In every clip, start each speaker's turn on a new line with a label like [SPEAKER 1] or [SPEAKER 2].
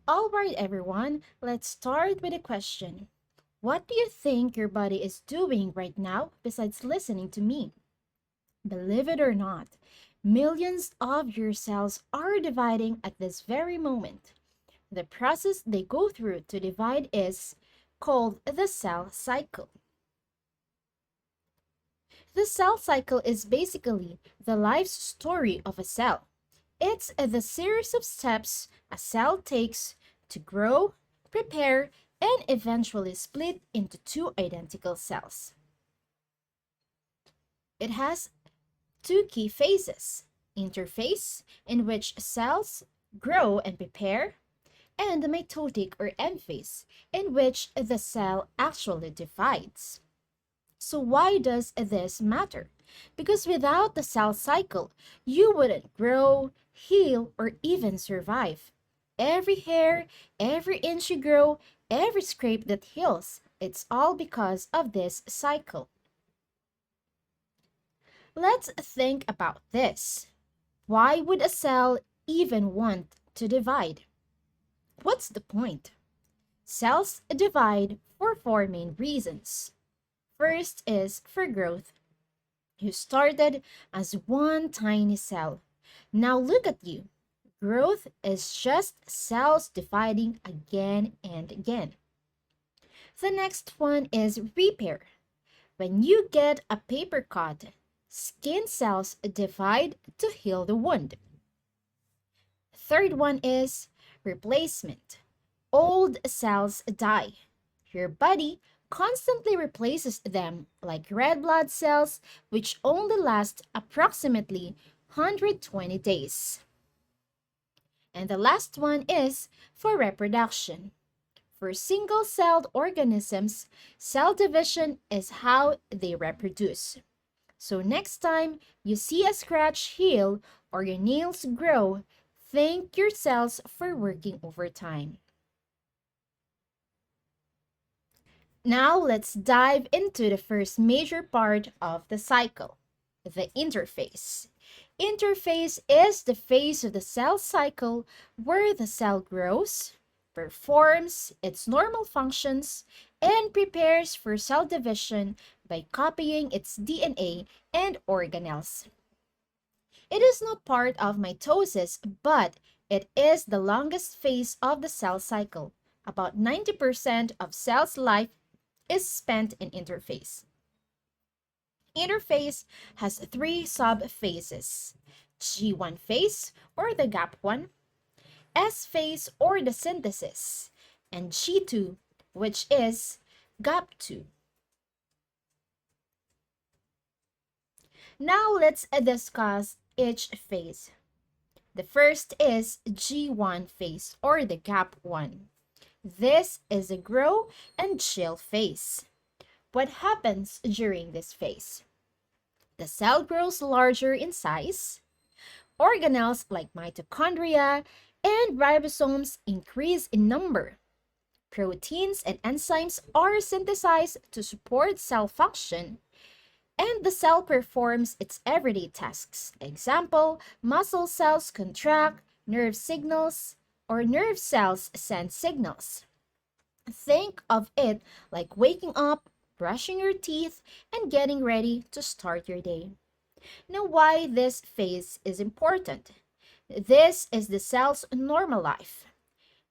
[SPEAKER 1] All right, everyone, let's start with a question. What do you think your body is doing right now besides listening to me? Believe it or not, millions of your cells are dividing at this very moment. The process they go through to divide is called the cell cycle. The cell cycle is basically the life story of a cell. It's the series of steps a cell takes to grow, prepare, and eventually split into two identical cells. It has two key phases: interphase, in which cells grow and prepare, and the mitotic or M phase, in which the cell actually divides. So why does this matter? Because without the cell cycle, you wouldn't grow, heal, or even survive. Every hair, every inch you grow, every scrape that heals, it's all because of this cycle. Let's think about this. Why would a cell even want to divide? What's the point? Cells divide for four main reasons. First is for growth. You started as one tiny cell. Now look at you. Growth is just cells dividing again and again. The next one is repair. When you get a paper cut, skin cells divide to heal the wound. Third one is replacement. Old cells die. Your body constantly replaces them like red blood cells, which only last approximately 120 days. And the last one is for reproduction. For single-celled organisms, cell division is how they reproduce. So next time you see a scratch heal or your nails grow, thank your cells for working overtime. Now let's dive into the first major part of the cycle, the interphase. Interphase is the phase of the cell cycle where the cell grows, performs its normal functions, and prepares for cell division by copying its DNA and organelles. It is not part of mitosis, but it is the longest phase of the cell cycle. About 90% of cell's life is spent in interphase. Interphase has three subphases: G1 phase, or the gap 1, S phase, or the synthesis, and G2, which is gap 2. Now let's discuss each phase. The first is G1 phase, or the gap 1. This is a grow and chill phase. What happens during this phase? The cell grows larger in size, organelles like mitochondria and ribosomes increase in number. Proteins and enzymes are synthesized to support cell function, and the cell performs its everyday tasks. Example, muscle cells contract, nerve signals, or nerve cells send signals. Think of it like waking up, brushing your teeth, and getting ready to start your day. Now, why this phase is important? This is the cell's normal life.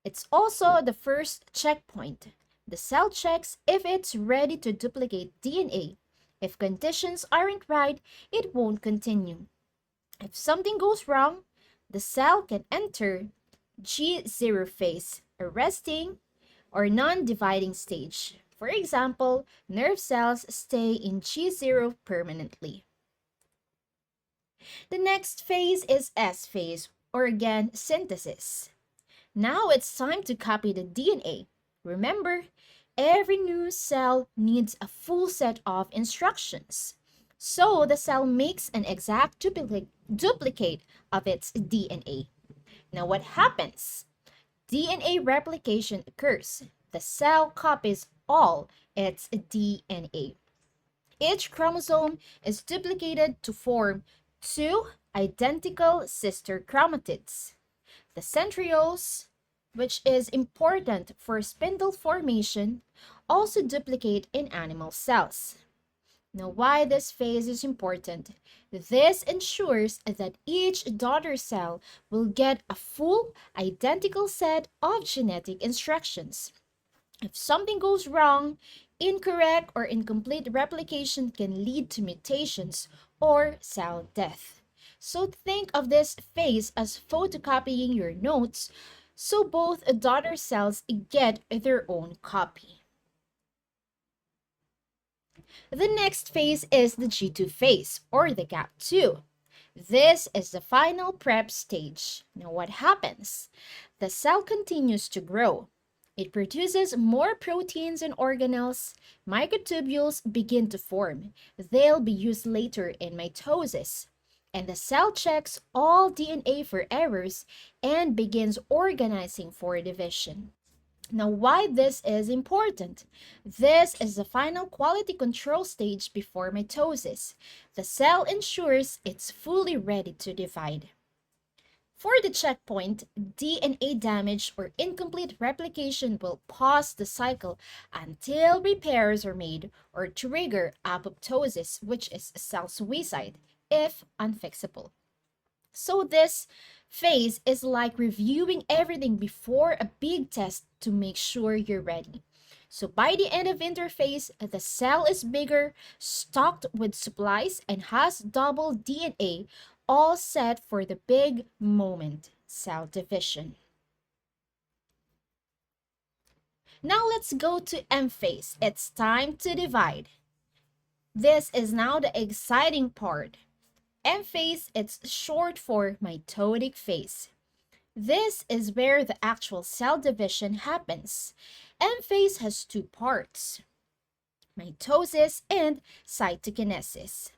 [SPEAKER 1] It's also the first checkpoint. The cell checks if it's ready to duplicate DNA. If conditions aren't right, it won't continue. If something goes wrong, the cell can enter G0 phase, a resting or non-dividing stage. For example, nerve cells stay in G0 permanently. The next phase is S phase, or again, synthesis. Now it's time to copy the DNA. Remember, every new cell needs a full set of instructions. So the cell makes an exact duplicate of its DNA. Now what happens? DNA replication occurs. The cell copies all its DNA. Each chromosome is duplicated to form two identical sister chromatids. The centriole which is important for spindle formation, also duplicate in animal cells. Now, why this phase is important? This ensures that each daughter cell will get a full, identical set of genetic instructions. If something goes wrong, incorrect or incomplete replication can lead to mutations or cell death. So think of this phase as photocopying your notes so both daughter cells get their own copy. The next phase is the G2 phase, or the gap 2. This is the final prep stage. Now what happens? The cell continues to grow. It produces more proteins and organelles. Microtubules begin to form. They'll be used later in mitosis. And the cell checks all DNA for errors and begins organizing for division. Now, why this is important? This is the final quality control stage before mitosis. The cell ensures it's fully ready to divide. For the checkpoint, DNA damage or incomplete replication will pause the cycle until repairs are made or trigger apoptosis, which is cell suicide, if unfixable. So this phase is like reviewing everything before a big test to make sure you're ready. So by the end of interphase, the cell is bigger, stocked with supplies, and has double DNA, all set for the big moment, cell division. Now let's go to M phase. It's time to divide. This is now the exciting part. M phase, it's short for mitotic phase. This is where the actual cell division happens. M phase has two parts, mitosis and cytokinesis.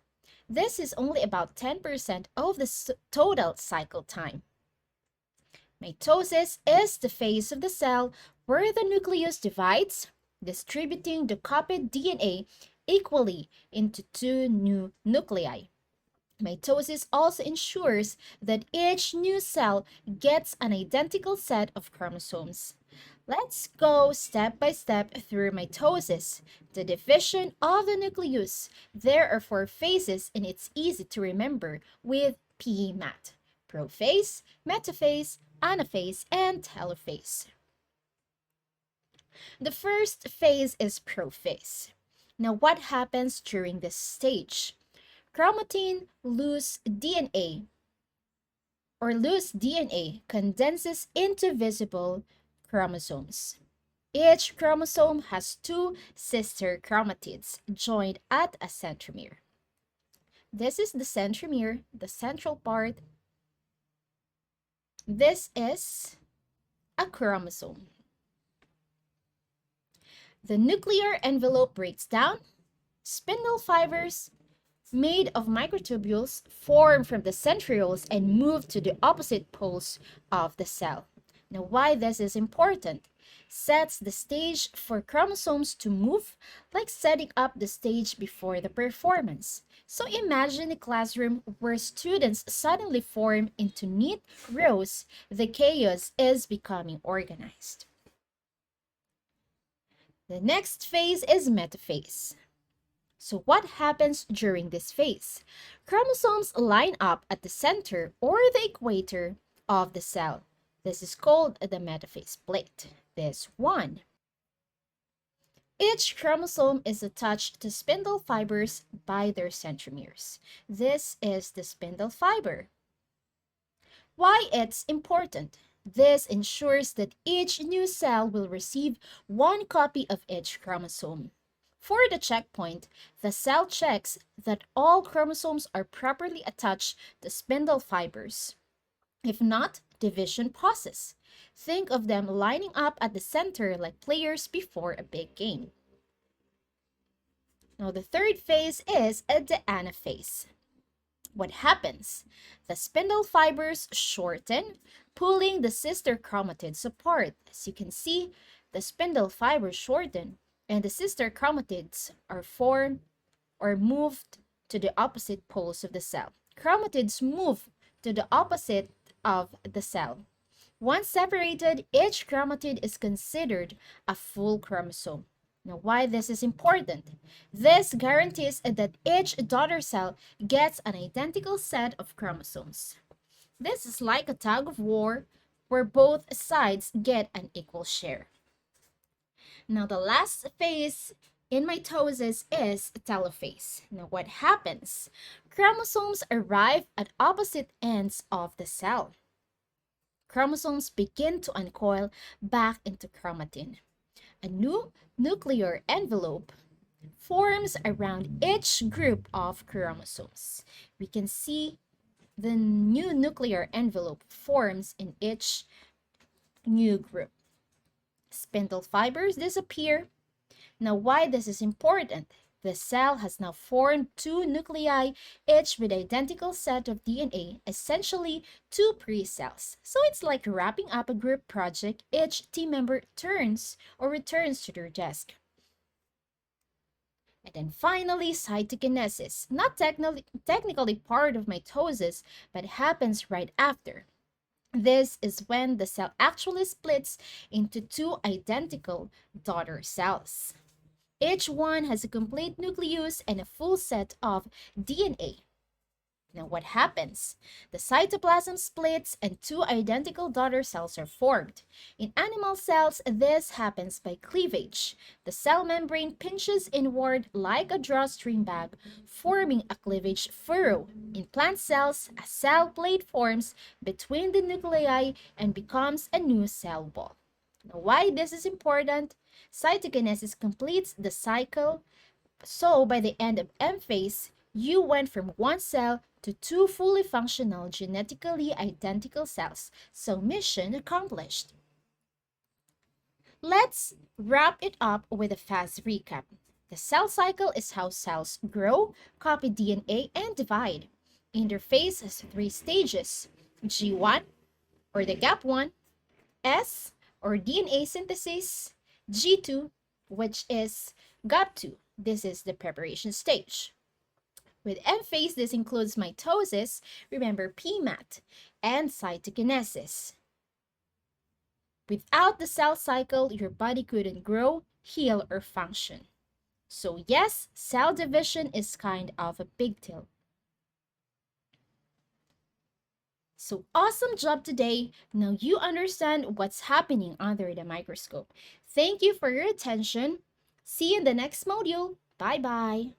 [SPEAKER 1] This is only about 10% of the total cycle time. Mitosis is the phase of the cell where the nucleus divides, distributing the copied DNA equally into two new nuclei. Mitosis also ensures that each new cell gets an identical set of chromosomes. Let's go step by step through mitosis, the division of the nucleus. There are four phases and it's easy to remember with PMAT: prophase, metaphase, anaphase, and telophase. The first phase is prophase. Now, what happens during this stage? Chromatin loose DNA condenses into visible chromosomes. Each chromosome has two sister chromatids joined at a centromere. This is the centromere, the central part. This is a chromosome. The nuclear envelope breaks down. Spindle fibers made of microtubules form from the centrioles and move to the opposite poles of the cell. Now, why this is important? Sets the stage for chromosomes to move, like setting up the stage before the performance. So imagine a classroom where students suddenly form into neat rows. The chaos is becoming organized. The next phase is metaphase. So what happens during this phase? Chromosomes line up at the center or the equator of the cell. This is called the metaphase plate. This one. Each chromosome is attached to spindle fibers by their centromeres. This is the spindle fiber. Why it's important? This ensures that each new cell will receive one copy of each chromosome. For the checkpoint, the cell checks that all chromosomes are properly attached to spindle fibers. If not, division pauses. Think of them lining up at the center like players before a big game. Now the third phase is the anaphase. What happens? The spindle fibers shorten, pulling the sister chromatids apart. As you can see, the spindle fibers shorten and the sister chromatids are formed or moved to the opposite poles of the cell. Chromatids move to the opposite of the cell. Once separated, each chromatid is considered a full chromosome. Now, why this is important? This guarantees that each daughter cell gets an identical set of chromosomes. This is like a tug of war where both sides get an equal share. Now, the last phase in mitosis is telophase. Now, what happens? Chromosomes arrive at opposite ends of the cell. Chromosomes begin to uncoil back into chromatin. A new nuclear envelope forms around each group of chromosomes. We can see the new nuclear envelope forms in each new group. Spindle fibers disappear. Now, why this is important? The cell has now formed two nuclei, each with identical set of DNA, essentially two pre-cells. So it's like wrapping up a group project. Each team member turns or returns to their desk. And then finally, cytokinesis. Not technically part of mitosis, but happens right after. This is when the cell actually splits into two identical daughter cells. Each one has a complete nucleus and a full set of DNA. Now, what happens? The cytoplasm splits and two identical daughter cells are formed. In animal cells, this happens by cleavage. The cell membrane pinches inward like a drawstring bag, forming a cleavage furrow. In plant cells, a cell plate forms between the nuclei and becomes a new cell wall. Now, why this is important? Cytokinesis completes the cycle. So by the end of M phase, you went from one cell to two fully functional, genetically identical cells. So mission accomplished. Let's wrap it up with a fast recap. The cell cycle is how cells grow, copy DNA, and divide. Interphase has three stages: G1, or the gap 1, S, or DNA synthesis, G2, which is gap 2. This is the preparation stage. With M phase, this includes mitosis, remember PMAT, and cytokinesis. Without the cell cycle, your body couldn't grow, heal, or function. So yes, cell division is kind of a big deal. So awesome job today. Now you understand what's happening under the microscope. Thank you for your attention. See you in the next module. Bye-bye.